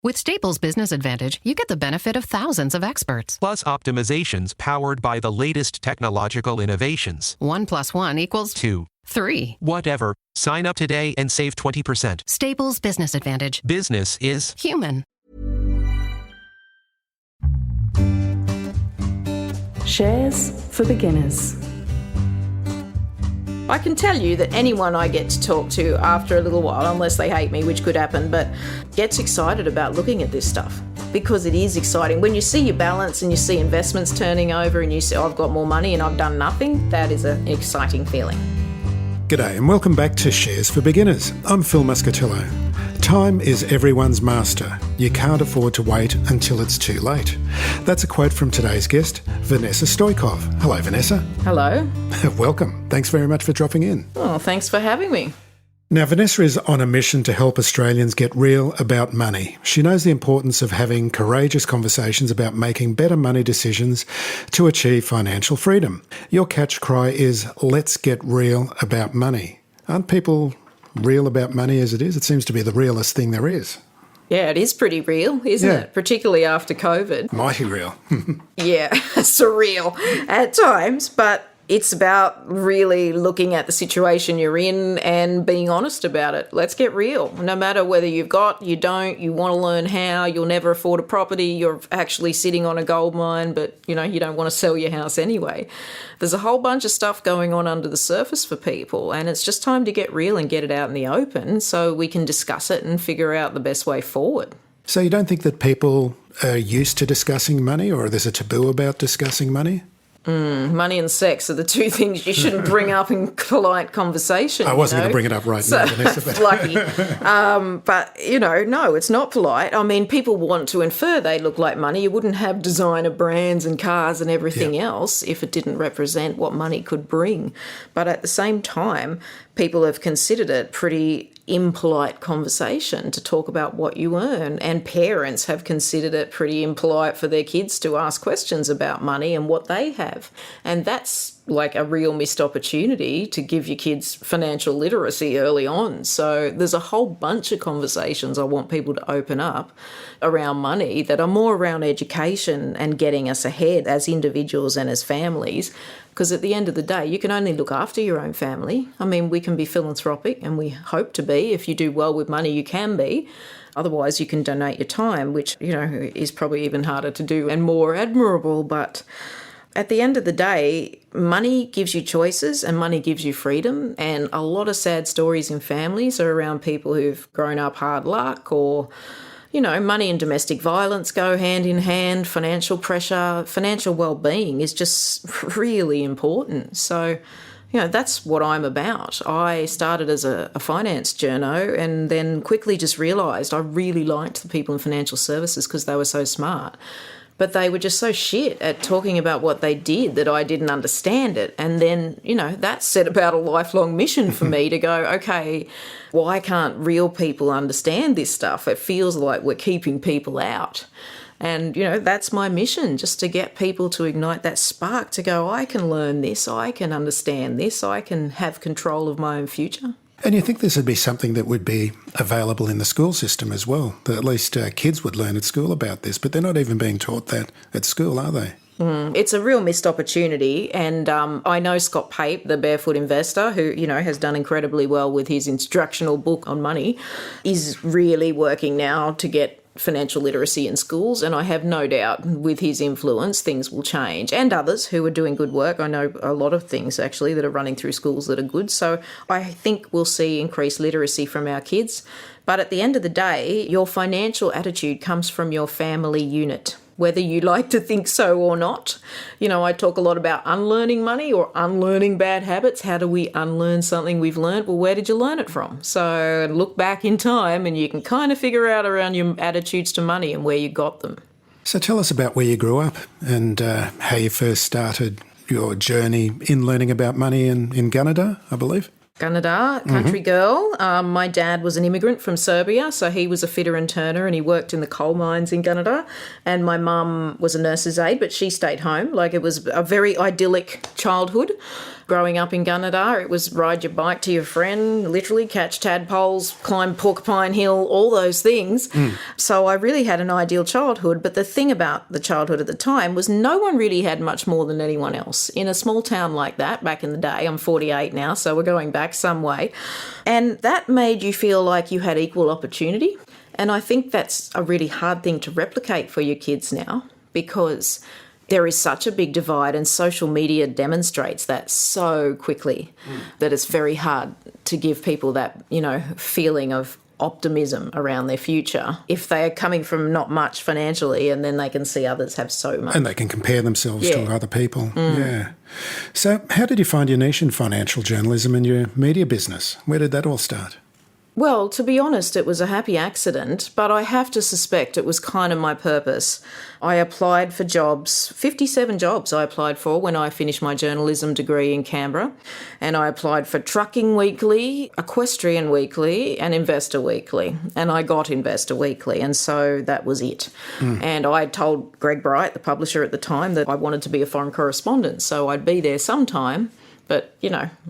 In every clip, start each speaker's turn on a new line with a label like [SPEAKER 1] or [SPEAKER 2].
[SPEAKER 1] With Staples Business Advantage, you get the benefit of thousands of experts.
[SPEAKER 2] Plus optimizations powered by the latest technological innovations.
[SPEAKER 1] 1 + 1 =
[SPEAKER 2] 2.
[SPEAKER 1] 3.
[SPEAKER 2] Whatever. Sign up today and save 20%.
[SPEAKER 1] Staples Business Advantage.
[SPEAKER 2] Business is
[SPEAKER 1] human.
[SPEAKER 3] Shares for beginners.
[SPEAKER 4] I can tell you that anyone I get to talk to after a little while, unless they hate me, which could happen, but gets excited about looking at this stuff because it is exciting. When you see your balance and you see investments turning over and you say, I've got more money and I've done nothing, that is an exciting feeling.
[SPEAKER 5] G'day and welcome back to Shares for Beginners. I'm Phil Muscatillo. Time is everyone's master. You can't afford to wait until it's too late. That's a quote from today's guest, Vanessa Stoykov. Hello, Vanessa.
[SPEAKER 4] Hello.
[SPEAKER 5] Welcome. Thanks very much for dropping in.
[SPEAKER 4] Oh, thanks for having me.
[SPEAKER 5] Now, Vanessa is on a mission to help Australians get real about money. She knows the importance of having courageous conversations about making better money decisions to achieve financial freedom. Your catch cry is, let's get real about money. Aren't people real about money as it is? It seems to be the realest thing there is.
[SPEAKER 4] Yeah, it is pretty real, isn't it? Particularly after COVID.
[SPEAKER 5] Mighty real.
[SPEAKER 4] Yeah, surreal at times, but it's about really looking at the situation you're in and being honest about it. Let's get real. No matter whether you've got, you don't, you want to learn how, you'll never afford a property, you're actually sitting on a gold mine, but you don't want to sell your house anyway. There's a whole bunch of stuff going on under the surface for people, and it's just time to get real and get it out in the open so we can discuss it and figure out the best way forward.
[SPEAKER 5] So you don't think that people are used to discussing money, or there's a taboo about discussing money?
[SPEAKER 4] Money and sex are the two things you shouldn't bring up in polite conversation.
[SPEAKER 5] I wasn't going to bring it up right now, Vanessa.
[SPEAKER 4] But lucky. But, no, it's not polite. I mean, people want to infer they look like money. You wouldn't have designer brands and cars and everything else if it didn't represent what money could bring. But at the same time, people have considered it pretty impolite conversation to talk about what you earn, and parents have considered it pretty impolite for their kids to ask questions about money and what they have. And that's like a real missed opportunity to give your kids financial literacy early on. So there's a whole bunch of conversations I want people to open up around money that are more around education and getting us ahead as individuals and as families. Because at the end of the day, you can only look after your own family. I mean, we can be philanthropic, and we hope to be. If you do well with money, you can be. Otherwise, you can donate your time, which, is probably even harder to do and more admirable. But at the end of the day, money gives you choices and money gives you freedom. And a lot of sad stories in families are around people who've grown up hard luck, or money and domestic violence go hand in hand, financial pressure, financial well-being is just really important. So, that's what I'm about. I started as a finance journo and then quickly just realised I really liked the people in financial services because they were so smart. But they were just so shit at talking about what they did that I didn't understand it. And then, that set about a lifelong mission for me to go, okay, why can't real people understand this stuff? It feels like we're keeping people out. And, that's my mission, just to get people to ignite that spark to go, I can learn this, I can understand this, I can have control of my own future.
[SPEAKER 5] And you think this would be something that would be available in the school system as well, that at least kids would learn at school about this, but they're not even being taught that at school, are they?
[SPEAKER 4] It's a real missed opportunity, and I know Scott Pape, the barefoot investor, who, has done incredibly well with his instructional book on money, is really working now to get financial literacy in schools, and I have no doubt with his influence things will change, and others who are doing good work. I know a lot of things actually that are running through schools that are good, so I think we'll see increased literacy from our kids. But at the end of the day, your financial attitude comes from your family unit, whether you like to think so or not. I talk a lot about unlearning money or unlearning bad habits. How do we unlearn something we've learned? Well, where did you learn it from? So look back in time and you can kind of figure out around your attitudes to money and where you got them.
[SPEAKER 5] So tell us about where you grew up and how you first started your journey in learning about money in Gunnedah, I believe.
[SPEAKER 4] Gunnedah, country girl. My dad was an immigrant from Serbia, so he was a fitter and turner and he worked in the coal mines in Gunnedah. And my mum was a nurse's aide, but she stayed home. Like, it was a very idyllic childhood. Growing up in Gunnedah, it was ride your bike to your friend, literally catch tadpoles, climb Porcupine Hill, all those things. So I really had an ideal childhood. But the thing about the childhood at the time was no one really had much more than anyone else. In a small town like that, back in the day, I'm 48 now, so we're going back some way. And that made you feel like you had equal opportunity. And I think that's a really hard thing to replicate for your kids now, because there is such a big divide, and social media demonstrates that so quickly that it's very hard to give people that, feeling of optimism around their future if they are coming from not much financially, and then they can see others have so much.
[SPEAKER 5] And they can compare themselves to other people. Yeah. So how did you find your niche in financial journalism and your media business? Where did that all start?
[SPEAKER 4] Well, to be honest, it was a happy accident, but I have to suspect it was kind of my purpose. I applied for jobs, 57 jobs I applied for when I finished my journalism degree in Canberra. And I applied for Trucking Weekly, Equestrian Weekly and Investor Weekly. And I got Investor Weekly, and so that was it. And I told Greg Bright, the publisher at the time, that I wanted to be a foreign correspondent, so I'd be there sometime. But,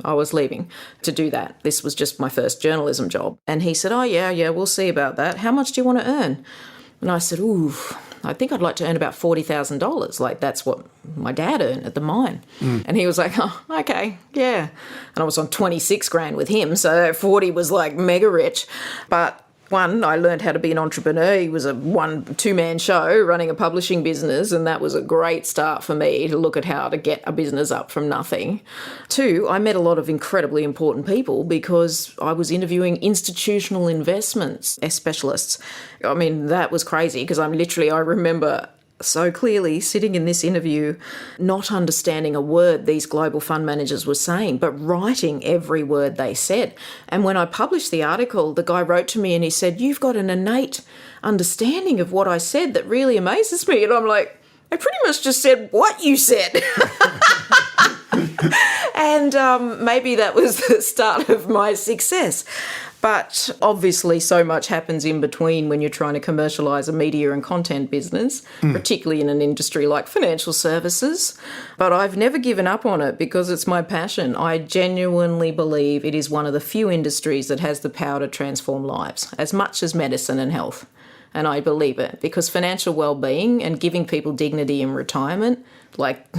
[SPEAKER 4] I was leaving to do that. This was just my first journalism job. And he said, yeah, we'll see about that. How much do you want to earn? And I said, I think I'd like to earn about $40,000. Like, that's what my dad earned at the mine. And he was like, oh, okay, yeah. And I was on 26 grand with him, so 40 was like mega rich. But one, I learned how to be an entrepreneur. He was a two-man show running a publishing business, and that was a great start for me to look at how to get a business up from nothing. Two, I met a lot of incredibly important people because I was interviewing institutional investments specialists. I mean, that was crazy because I remember so clearly sitting in this interview, not understanding a word these global fund managers were saying, but writing every word they said. And when I published the article, the guy wrote to me and he said, "You've got an innate understanding of what I said that really amazes me." And I'm like, I pretty much just said what you said. And maybe that was the start of my success. But obviously so much happens in between when you're trying to commercialise a media and content business, particularly in an industry like financial services. But I've never given up on it because it's my passion. I genuinely believe it is one of the few industries that has the power to transform lives, as much as medicine and health. And I believe it because financial well-being and giving people dignity in retirement,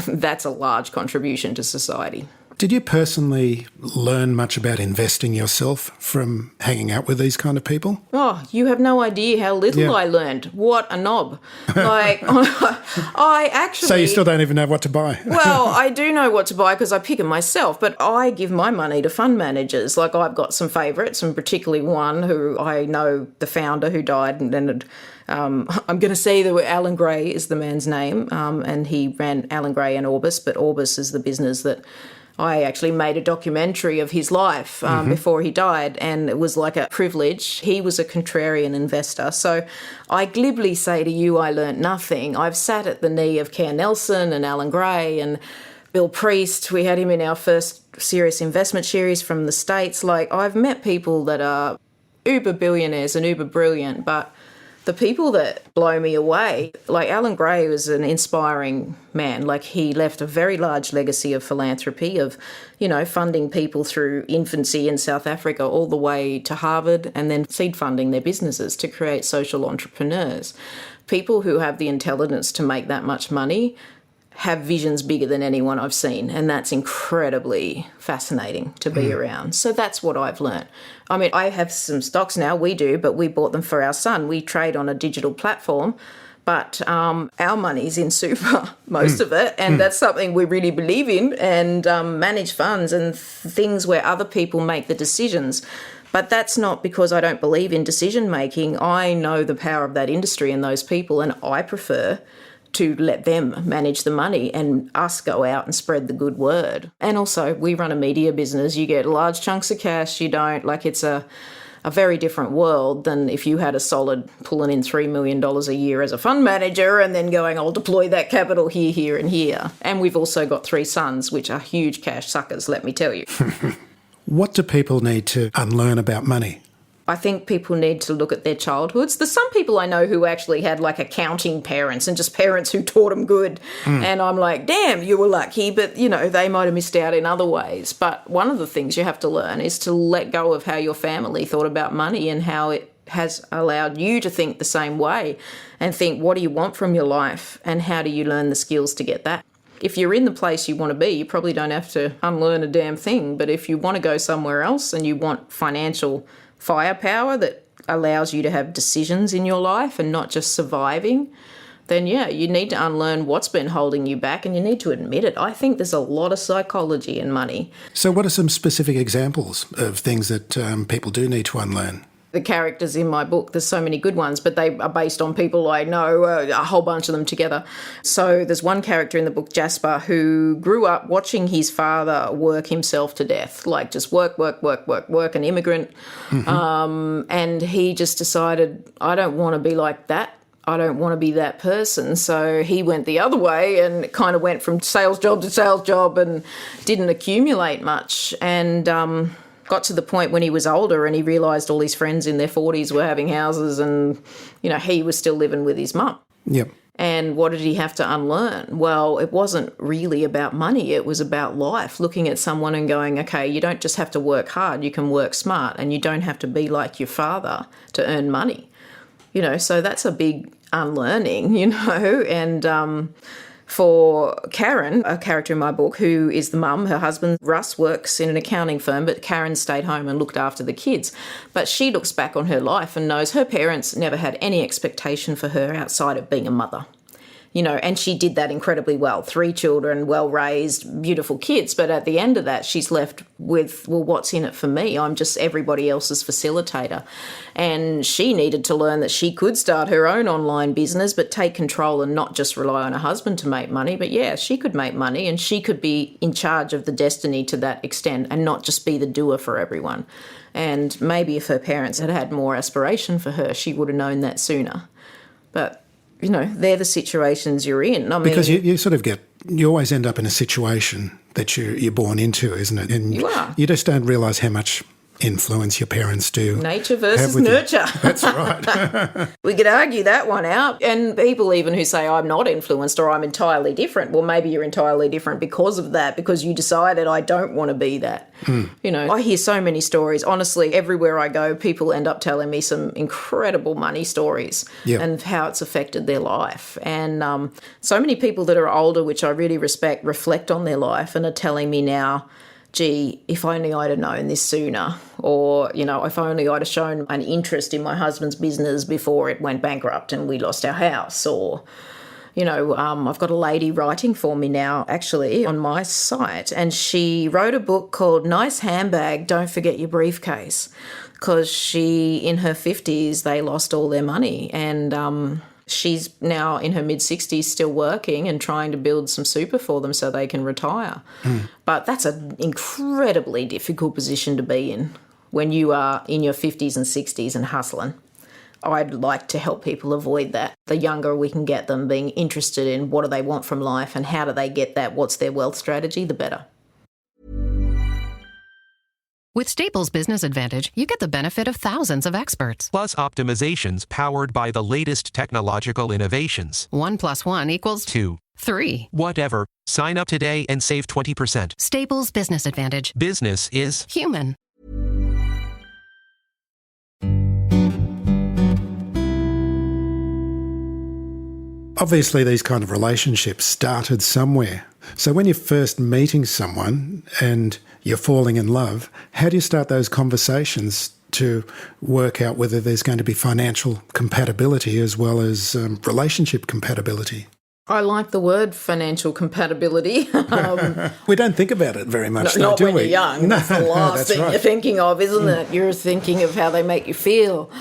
[SPEAKER 4] that's a large contribution to society.
[SPEAKER 5] Did you personally learn much about investing yourself from hanging out with these kind of people?
[SPEAKER 4] Oh, you have no idea how little I learned. What a knob. I actually...
[SPEAKER 5] So you still don't even know what to buy?
[SPEAKER 4] Well, I do know what to buy because I pick them myself, but I give my money to fund managers. Like, I've got some favourites, and particularly one who I know the founder who died, and then I'm going to say that Alan Gray is the man's name, and he ran Alan Gray and Orbis, but Orbis is the business that I actually made a documentary of his life before he died, and it was like a privilege. He was a contrarian investor. So I glibly say to you, I learnt nothing. I've sat at the knee of Kerr Nelson and Alan Gray and Bill Priest. We had him in our first serious investment series from the States. I've met people that are uber billionaires and uber brilliant, but the people that blow me away, like Alan Gray was an inspiring man. He left a very large legacy of philanthropy, of, funding people through infancy in South Africa all the way to Harvard, and then seed funding their businesses to create social entrepreneurs. People who have the intelligence to make that much money have visions bigger than anyone I've seen, and that's incredibly fascinating to be around. So that's what I've learnt. I mean, I have some stocks now, we do, but we bought them for our son. We trade on a digital platform, but our money's in super, most of it, and that's something we really believe in, and manage funds and things where other people make the decisions. But that's not because I don't believe in decision making. I know the power of that industry and those people, and I prefer to let them manage the money and us go out and spread the good word. And also, we run a media business. You get large chunks of cash. You don't, it's a very different world than if you had a solid pulling in $3 million a year as a fund manager and then going, I'll deploy that capital here, here and here. And we've also got 3 sons, which are huge cash suckers, let me tell you.
[SPEAKER 5] What do people need to unlearn about money?
[SPEAKER 4] I think people need to look at their childhoods. There's some people I know who actually had like accounting parents and just parents who taught them good. And I'm like, damn, you were lucky, but, they might have missed out in other ways. But one of the things you have to learn is to let go of how your family thought about money and how it has allowed you to think the same way and think, what do you want from your life and how do you learn the skills to get that? If you're in the place you want to be, you probably don't have to unlearn a damn thing. But if you want to go somewhere else and you want financial firepower that allows you to have decisions in your life and not just surviving, then yeah, you need to unlearn what's been holding you back and you need to admit it. I think there's a lot of psychology in money.
[SPEAKER 5] So what are some specific examples of things that people do need to unlearn?
[SPEAKER 4] The characters in my book, there's so many good ones, but they are based on people I know, a whole bunch of them together. So there's one character in the book, Jasper, who grew up watching his father work himself to death, like just work, an immigrant. And he just decided, I don't want to be like that. I don't want to be that person. So he went the other way and kind of went from sales job to sales job and didn't accumulate much. And got to the point when he was older and he realised all his friends in their 40s were having houses and, he was still living with his mum.
[SPEAKER 5] Yep.
[SPEAKER 4] And what did he have to unlearn? Well, it wasn't really about money. It was about life, looking at someone and going, okay, you don't just have to work hard, you can work smart and you don't have to be like your father to earn money. So that's a big unlearning, and for Karen, a character in my book, who is the mum, her husband, Russ, works in an accounting firm, but Karen stayed home and looked after the kids. But she looks back on her life and knows her parents never had any expectation for her outside of being a mother. And she did that incredibly well. 3 children, well-raised, beautiful kids. But at the end of that, she's left with, well, what's in it for me? I'm just everybody else's facilitator. And she needed to learn that she could start her own online business, but take control and not just rely on her husband to make money. But yeah, she could make money and she could be in charge of the destiny to that extent and not just be the doer for everyone. And maybe if her parents had had more aspiration for her, she would have known that sooner. But they're the situations you're in. I mean,
[SPEAKER 5] because you always end up in a situation that you're born into, isn't it? And
[SPEAKER 4] you are.
[SPEAKER 5] You just don't realise how much influence your parents do.
[SPEAKER 4] Nature versus nurture.
[SPEAKER 5] That's right.
[SPEAKER 4] We could argue that one out. And people even who say I'm not influenced or I'm entirely different, well, maybe you're entirely different because of that, because you decided I don't want to be that. I hear so many stories. Honestly, everywhere I go, people end up telling me some incredible money stories and how it's affected their life. And so many people that are older, which I really respect, reflect on their life and are telling me now, gee, if only I'd have known this sooner, or, if only I'd have shown an interest in my husband's business before it went bankrupt and we lost our house, or, I've got a lady writing for me now, actually, on my site, and she wrote a book called Nice Handbag, Don't Forget Your Briefcase, because in her 50s, they lost all their money, and she's now in her mid-60s still working and trying to build some super for them so they can retire. But that's an incredibly difficult position to be in when you are in your 50s and 60s and hustling. I'd like to help people avoid that. The younger we can get them being interested in what do they want from life and how do they get that, what's their wealth strategy, the better.
[SPEAKER 1] With Staples Business Advantage, you get the benefit of thousands of experts.
[SPEAKER 2] Plus optimizations powered by the latest technological innovations.
[SPEAKER 1] 1 + 1 =
[SPEAKER 2] 2.
[SPEAKER 1] 3.
[SPEAKER 2] Whatever. Sign up today and save 20%.
[SPEAKER 1] Staples Business Advantage.
[SPEAKER 2] Business is
[SPEAKER 1] human.
[SPEAKER 5] Obviously, these kind of relationships started somewhere. So when you're first meeting someone and you're falling in love, how do you start those conversations to work out whether there's going to be financial compatibility as well as relationship compatibility?
[SPEAKER 4] I like the word financial compatibility.
[SPEAKER 5] We don't think about it very much, though,
[SPEAKER 4] not
[SPEAKER 5] do
[SPEAKER 4] when
[SPEAKER 5] we?
[SPEAKER 4] you're young. That's the last thing you're thinking of, isn't it? You're thinking of how they make you feel.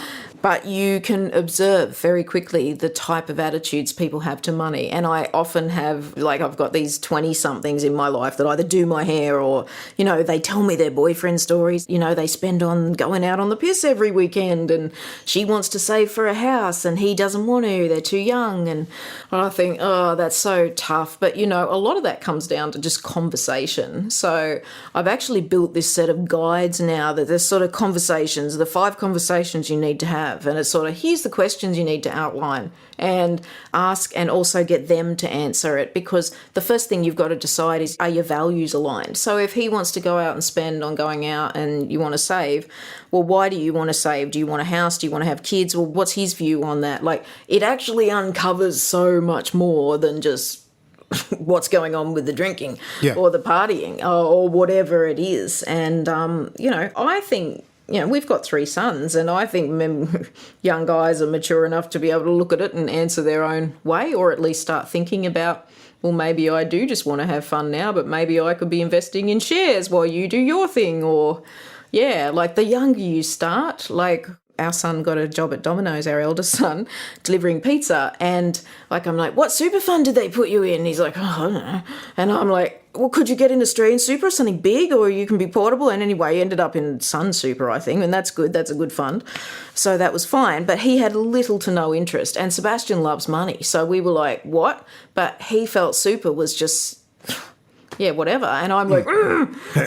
[SPEAKER 4] But you can observe very quickly the type of attitudes people have to money. And I often have, like, I've got these 20-somethings in my life that either do my hair or, you know, they tell me their boyfriend stories. You know, they spend on going out on the piss every weekend and she wants to save for a house and he doesn't want to. They're too young. And I think, oh, that's so tough. But, you know, a lot of that comes down to just conversation. So I've actually built this set of guides now that there's sort of conversations, the 5 conversations you need to have. And it's sort of, here's the questions you need to outline and ask, and also get them to answer it, because the first thing you've got to decide is, are your values aligned? So if he wants to go out and spend on going out and you want to save, well, why do you want to save? Do you want a house? Do you want to have kids? Well, what's his view on that? Like, it actually uncovers so much more than just what's going on with the drinking or the partying or whatever it is. And, you know, I think, you know, we've got 3 sons, and I think young guys are mature enough to be able to look at it and answer their own way, or at least start thinking about, well, maybe I do just want to have fun now, but maybe I could be investing in shares while you do your thing. Or, yeah, like the younger you start, like our son got a job at Domino's, our eldest son, delivering pizza. And like, I'm like, what super fund did they put you in? And he's like, oh, I don't know. And I'm like, well, could you get in Australian super or something big, or you can be portable? And anyway, he ended up in Sun Super, I think, and that's good. That's a good fund. So that was fine. But he had little to no interest. And Sebastian loves money. So we were like, what? But he felt super was just, yeah, whatever. And I'm like,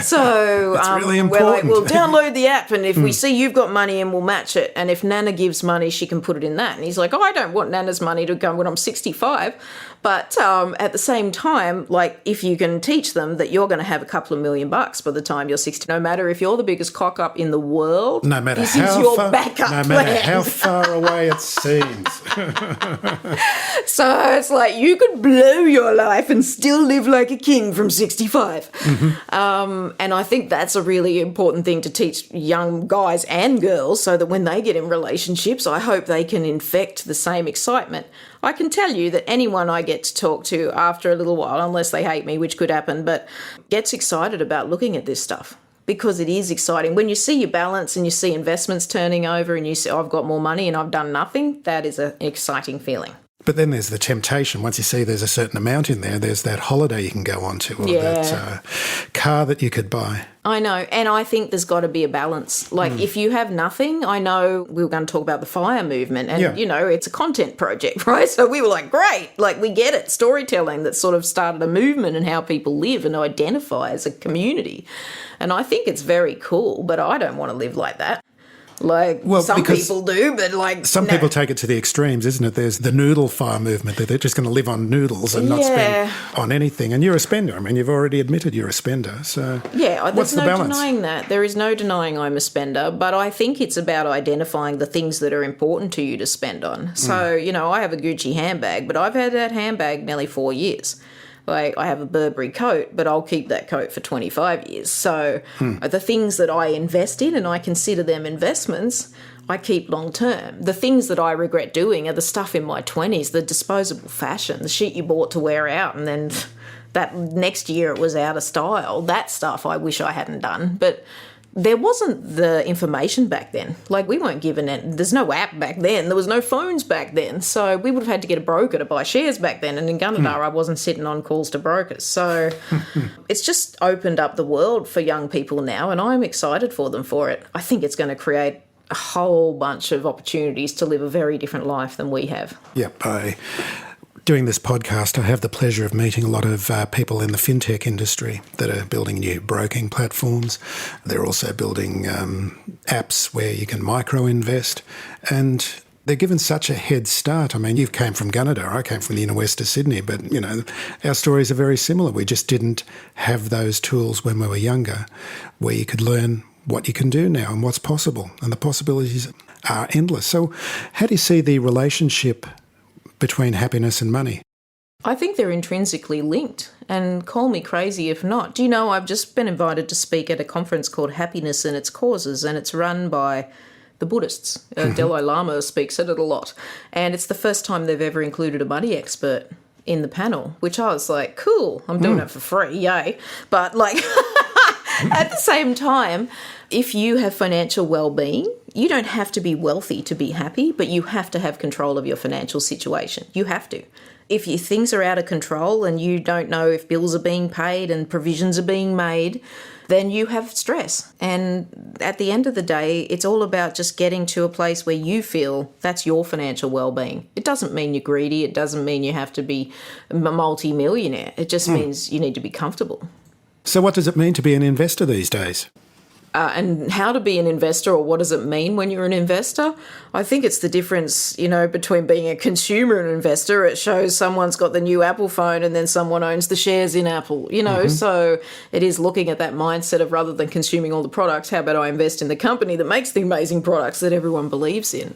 [SPEAKER 4] So
[SPEAKER 5] That's really
[SPEAKER 4] we're like,
[SPEAKER 5] important.
[SPEAKER 4] we'll download the app, and if we see you've got money, and we'll match it. And if Nana gives money, she can put it in that. And he's like, oh, I don't want Nana's money to go when I'm 65. But at the same time, like, if you can teach them that you're going to have a couple of $1 million by the time you're 60, no matter if you're the biggest cock up in the world,
[SPEAKER 5] no matter
[SPEAKER 4] this
[SPEAKER 5] how
[SPEAKER 4] is your
[SPEAKER 5] far,
[SPEAKER 4] backup
[SPEAKER 5] no matter
[SPEAKER 4] plan.
[SPEAKER 5] how far away it seems.
[SPEAKER 4] So it's like you could blow your life and still live like a king from 65. And I think that's a really important thing to teach young guys and girls, so that when they get in relationships, I hope they can infect the same excitement. I can tell you that anyone I get to talk to after a little while, unless they hate me, which could happen, but gets excited about looking at this stuff, because it is exciting. When you see your balance and you see investments turning over and you see, oh, I've got more money and I've done nothing, that is an exciting feeling.
[SPEAKER 5] But then there's the temptation. Once you see there's a certain amount in there, there's that holiday you can go on to, or that car that you could buy.
[SPEAKER 4] I know, and I think there's got to be a balance. Like, if you have nothing, I know we were going to talk about the FIRE movement, and, you know, it's a content project, right? So we were like, great, like, we get it, storytelling that sort of started a movement and how people live and identify as a community. And I think it's very cool, but I don't want to live like that. Like, well, some people do, but like...
[SPEAKER 5] Some people take it to the extremes, isn't it? There's the noodle fire movement, that they're just going to live on noodles and not spend on anything. And you're a spender. I mean, you've already admitted you're a spender. So what's the balance? There's no denying that. There is no denying I'm a spender, but I think it's about identifying the things that are important to you to spend on. So, you know, I have a Gucci handbag, but I've had that handbag nearly 4 years. Like, I have a Burberry coat, but I'll keep that coat for 25 years. So the things that I invest in and I consider them investments, I keep long term. The things that I regret doing are the stuff in my 20s, the disposable fashion, the shit you bought to wear out, and then that next year it was out of style. That stuff I wish I hadn't done. But there wasn't the information back then. Like, we weren't given it. There's no app back then. There was no phones back then. So we would have had to get a broker to buy shares back then. And in Gunnedah, I wasn't sitting on calls to brokers. So it's just opened up the world for young people now, and I'm excited for them for it. I think it's going to create a whole bunch of opportunities to live a very different life than we have. Yep. Doing this podcast, I have the pleasure of meeting a lot of people in the fintech industry that are building new broking platforms. They're also building apps where you can micro-invest, and they're given such a head start. I mean, you came from Gunnedah, I came from the inner west of Sydney, but, you know, our stories are very similar. We just didn't have those tools when we were younger, where you could learn what you can do now and what's possible, and the possibilities are endless. So how do you see the relationship between happiness and money?
[SPEAKER 4] I think they're intrinsically linked, and call me crazy if not. Do you know, I've just been invited to speak at a conference called Happiness and Its Causes, and it's run by the Buddhists. Dalai Lama speaks at it a lot, and it's the first time they've ever included a money expert in the panel, which I was like, cool, I'm doing it for free, yay. But like, at the same time, if you have financial well-being, You don't have to be wealthy to be happy, but you have to have control of your financial situation. You have to. If your things are out of control and you don't know if bills are being paid and provisions are being made, then you have stress. And at the end of the day, it's all about just getting to a place where you feel that's your financial well-being. It doesn't mean you're greedy. It doesn't mean you have to be a multi-millionaire. It just means you need to be comfortable.
[SPEAKER 5] So what does it mean to be an investor these days?
[SPEAKER 4] And how to be an investor, or what does it mean when you're an investor? I think it's the difference, between being a consumer and an investor. It shows someone's got the new Apple phone and then someone owns the shares in Apple, So it is looking at that mindset of, rather than consuming all the products, how about I invest in the company that makes the amazing products that everyone believes in?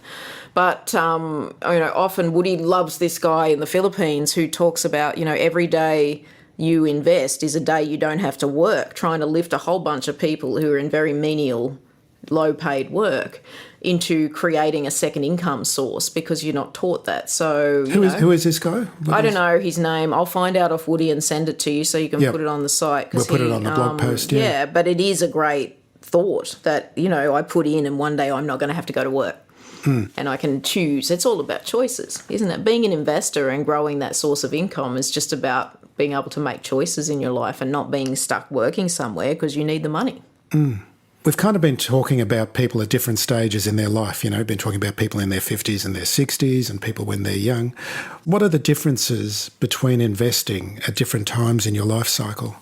[SPEAKER 4] But, often Woody loves this guy in the Philippines who talks about, every day you invest is a day you don't have to work, trying to lift a whole bunch of people who are in very menial, low-paid work into creating a second income source, because you're not taught that. So
[SPEAKER 5] who is this guy?
[SPEAKER 4] I don't know his name. I'll find out off Woody and send it to you so you can put it on the site.
[SPEAKER 5] We'll put it on the blog post,
[SPEAKER 4] Yeah, but it is a great thought that, I put in and one day I'm not going to have to go to work. And I can choose. It's all about choices, isn't it? Being an investor and growing that source of income is just about being able to make choices in your life and not being stuck working somewhere because you need the money.
[SPEAKER 5] We've kind of been talking about people at different stages in their life, been talking about people in their 50s and their 60s and people when they're young. What are the differences between investing at different times in your life cycle?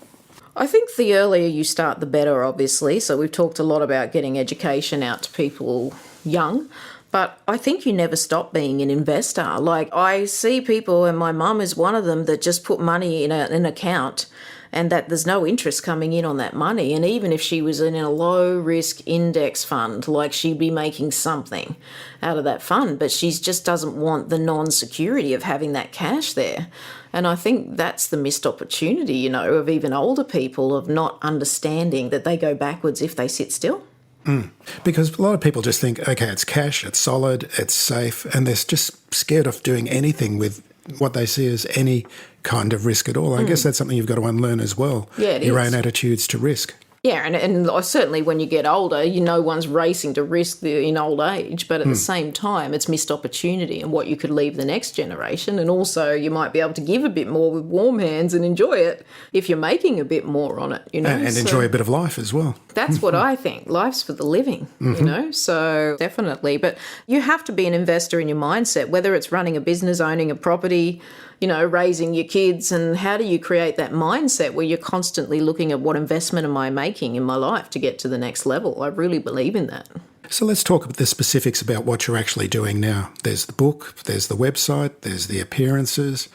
[SPEAKER 4] I think the earlier you start, the better, obviously. So we've talked a lot about getting education out to people young. But I think you never stop being an investor. Like, I see people, and my mum is one of them, that just put money in an account and that there's no interest coming in on that money. And even if she was in a low-risk index fund, like, she'd be making something out of that fund, but she just doesn't want the non-security of having that cash there. And I think that's the missed opportunity, of even older people, of not understanding that they go backwards if they sit still.
[SPEAKER 5] Because a lot of people just think, okay, it's cash, it's solid, it's safe, and they're just scared of doing anything with what they see as any kind of risk at all. I guess that's something you've got to unlearn as well, your own attitudes to risk. Yeah,
[SPEAKER 4] and certainly when you get older, no one's racing to risk in old age, but at the same time, it's missed opportunity and what you could leave the next generation. And also you might be able to give a bit more with warm hands and enjoy it if you're making a bit more on it, And
[SPEAKER 5] enjoy a bit of life as well.
[SPEAKER 4] That's what I think. Life's for the living, so definitely. But you have to be an investor in your mindset, whether it's running a business, owning a property, raising your kids, and how do you create that mindset where you're constantly looking at what investment am I making in my life to get to the next level? I really believe in that.
[SPEAKER 5] So let's talk about the specifics about what you're actually doing now. There's the book, there's the website, there's the appearances.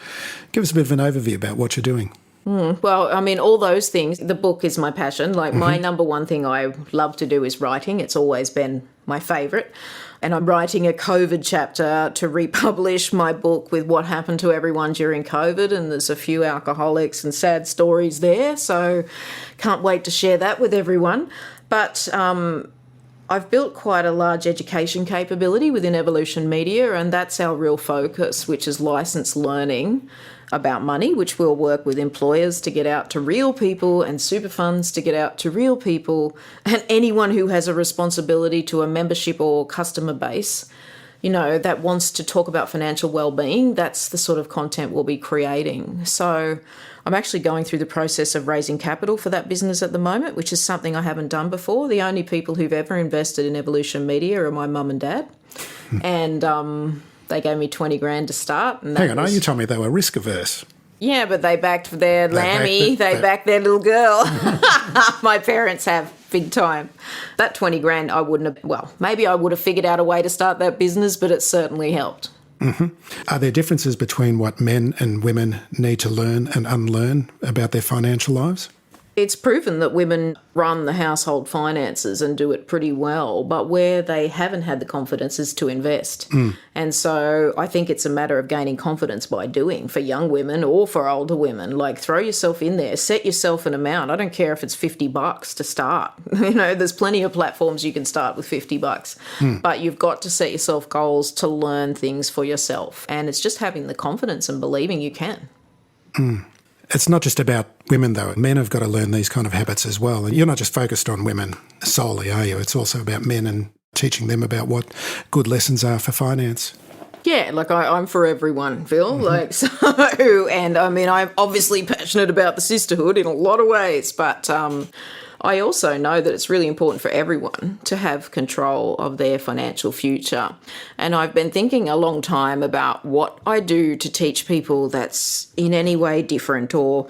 [SPEAKER 5] Give us a bit of an overview about what you're doing.
[SPEAKER 4] Well, all those things, the book is my passion. Like, my number one thing I love to do is writing. It's always been my favourite. And I'm writing a COVID chapter to republish my book with what happened to everyone during COVID, and there's a few alcoholics and sad stories there, so can't wait to share that with everyone. But I've built quite a large education capability within Evolution Media, and that's our real focus, which is licensed learning about money, which we'll work with employers to get out to real people and super funds to get out to real people, and anyone who has a responsibility to a membership or customer base, that wants to talk about financial well-being. That's the sort of content we'll be creating. So I'm actually going through the process of raising capital for that business at the moment, which is something I haven't done before. The only people who've ever invested in Evolution Media are my mum and dad. And they gave me 20 grand to start. And
[SPEAKER 5] Hang on, you told me they were risk averse.
[SPEAKER 4] Yeah, but they backed their Lammy. They backed their little girl. My parents have, big time. That 20 grand I wouldn't have, well, maybe I would have figured out a way to start that business, but it certainly helped.
[SPEAKER 5] Are there differences between what men and women need to learn and unlearn about their financial lives?
[SPEAKER 4] It's proven that women run the household finances and do it pretty well, but where they haven't had the confidence is to invest. And so I think it's a matter of gaining confidence by doing, for young women or for older women. Like, throw yourself in there, set yourself an amount. I don't care if it's $50 to start. There's plenty of platforms you can start with $50, but you've got to set yourself goals to learn things for yourself. And it's just having the confidence and believing you can.
[SPEAKER 5] It's not just about women, though. Men have got to learn these kind of habits as well. And you're not just focused on women solely, are you? It's also about men and teaching them about what good lessons are for finance.
[SPEAKER 4] Yeah, like I'm for everyone, Phil. Like, so, and I mean, I'm obviously passionate about the sisterhood in a lot of ways, but I also know that it's really important for everyone to have control of their financial future. And I've been thinking a long time about what I do to teach people that's in any way different, or,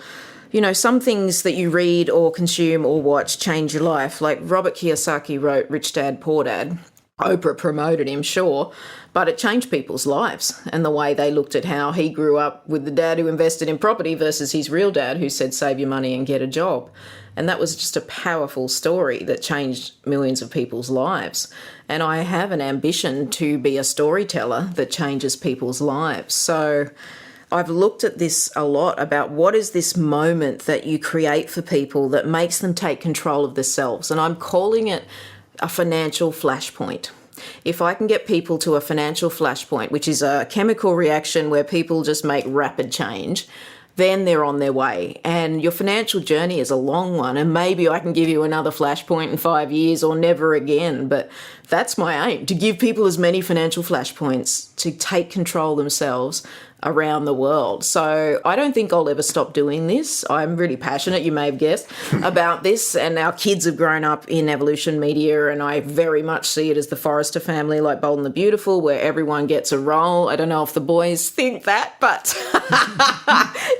[SPEAKER 4] you know, some things that you read or consume or watch change your life. Like Robert Kiyosaki wrote Rich Dad, Poor Dad. Oprah promoted him, sure, but it changed people's lives and the way they looked at how he grew up with the dad who invested in property versus his real dad who said, save your money and get a job. And that was just a powerful story that changed millions of people's lives. And I have an ambition to be a storyteller that changes people's lives. So I've looked at this a lot about what is this moment that you create for people that makes them take control of themselves. And I'm calling it a financial flashpoint. If I can get people to a financial flashpoint, which is a chemical reaction where people just make rapid change, then they're on their way. And your financial journey is a long one, and maybe I can give you another flashpoint in 5 years or never again, but that's my aim, to give people as many financial flashpoints to take control themselves around the world. So I don't think I'll ever stop doing this. I'm really passionate, you may have guessed, about this, and our kids have grown up in evolution media, and I very much see it as the Forrester family, like Bold and the Beautiful, where everyone gets a role. I don't know if the boys think that, but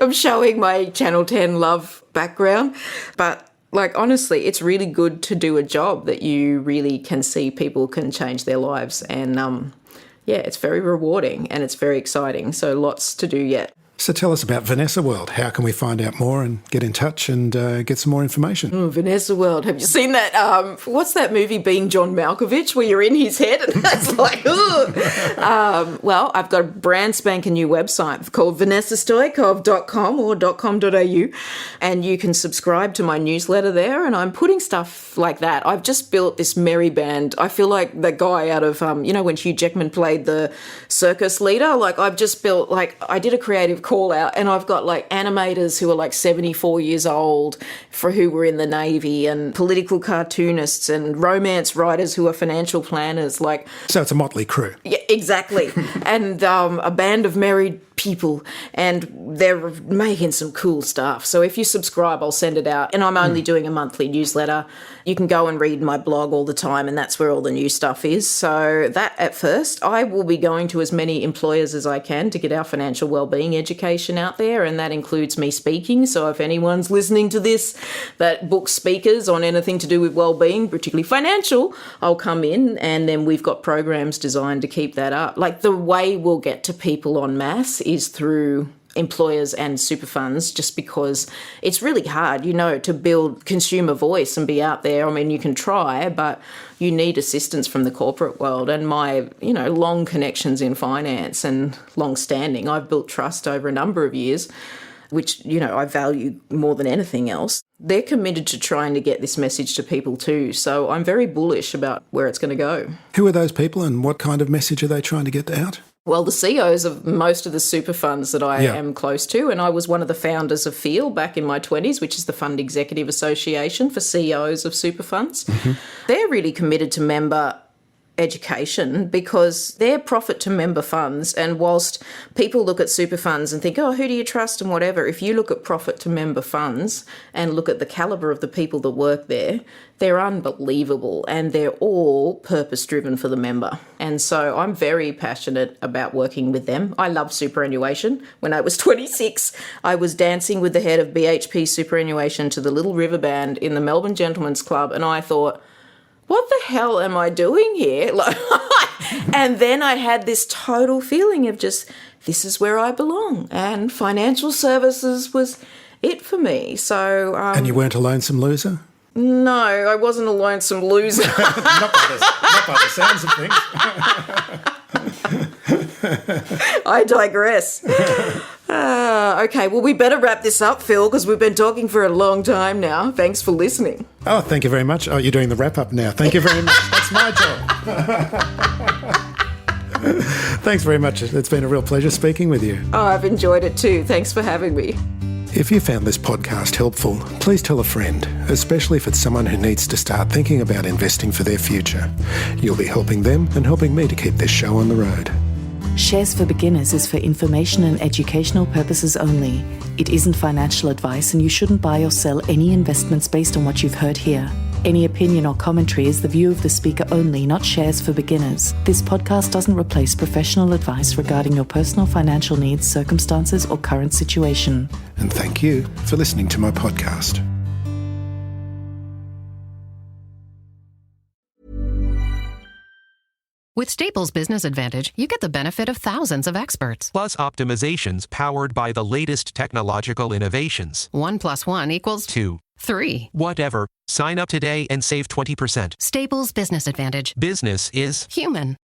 [SPEAKER 4] I'm showing my Channel 10 love background. But like, honestly, it's really good to do a job that you really can see people can change their lives. And yeah, it's very rewarding and it's very exciting. So lots to do yet.
[SPEAKER 5] So tell us about Vanessa World. How can we find out more and get in touch and get some more information?
[SPEAKER 4] Vanessa World. Have you seen that? What's that movie, Being John Malkovich, where you're in his head and that's like, well, I've got a brand spanking new website called vanessastoykov.com or .com.au, and you can subscribe to my newsletter there, and I'm putting stuff like that. I've just built this merry band. I feel like the guy out of, you know, when Hugh Jackman played the circus leader, like I've just built, like I did a creative call out, and I've got like animators who are like 74 years old for who were in the Navy, and political cartoonists and romance writers who are financial planners. Like,
[SPEAKER 5] so it's a motley crew.
[SPEAKER 4] Yeah, exactly. And a band of married people, and they're making some cool stuff. So if you subscribe, I'll send it out. And I'm only doing a monthly newsletter. You can go and read my blog all the time, and that's where all the new stuff is. So that at first, I will be going to as many employers as I can to get our financial wellbeing education out there, and that includes me speaking. So if anyone's listening to this that books speakers on anything to do with wellbeing, particularly financial, I'll come in, and then we've got programs designed to keep that up. Like, the way we'll get to people en masse is through employers and super funds, just because it's really hard, you know, to build consumer voice and be out there. I mean, you can try, but you need assistance from the corporate world. And my, you know, long connections in finance and long standing, I've built trust over a number of years, which, you know, I value more than anything else. They're committed to trying to get this message to people too. So I'm very bullish about where it's going to go.
[SPEAKER 5] Who are those people and what kind of message are they trying to get out?
[SPEAKER 4] Well, the CEOs of most of the super funds that I am close to, and I was one of the founders of FEEL back in my 20s, which is the Fund Executive Association for CEOs of super funds. Mm-hmm. They're really committed to member education because they're profit to member funds, and whilst people look at super funds and think, oh, who do you trust and whatever, if you look at profit to member funds and look at the calibre of the people that work there, they're unbelievable, and they're all purpose driven for the member. And so I'm very passionate about working with them. I love superannuation. When I was 26, I was dancing with the head of BHP Superannuation to the Little River Band in the Melbourne Gentlemen's Club, and I thought, what the hell am I doing here? And then I had this total feeling of just, this is where I belong. And financial services was it for me. So,
[SPEAKER 5] and you weren't a lonesome loser?
[SPEAKER 4] No, I wasn't a lonesome loser.
[SPEAKER 5] not by the sounds of things.
[SPEAKER 4] I digress. Okay, well, we better wrap this up, Phil, because we've been talking for a long time now. Thanks for listening.
[SPEAKER 5] Oh, thank you very much. Oh, you're doing the wrap-up now. Thank you very much. That's my job. Thanks very much. It's been a real pleasure speaking with you.
[SPEAKER 4] Oh, I've enjoyed it too. Thanks for having me.
[SPEAKER 5] If you found this podcast helpful, please tell a friend, especially if it's someone who needs to start thinking about investing for their future. You'll be helping them and helping me to keep this show on the road.
[SPEAKER 3] Shares for Beginners is for information and educational purposes only. It isn't financial advice, and you shouldn't buy or sell any investments based on what you've heard here. Any opinion or commentary is the view of the speaker only, not Shares for Beginners. This podcast doesn't replace professional advice regarding your personal financial needs, circumstances, or current situation.
[SPEAKER 5] And thank you for listening to my podcast.
[SPEAKER 1] With Staples Business Advantage, you get the benefit of thousands of experts.
[SPEAKER 2] Plus optimizations powered by the latest technological innovations.
[SPEAKER 1] 1 + 1 =
[SPEAKER 2] 2.
[SPEAKER 1] 3.
[SPEAKER 2] Whatever. Sign up today and save 20%.
[SPEAKER 1] Staples Business Advantage.
[SPEAKER 2] Business is
[SPEAKER 1] Human.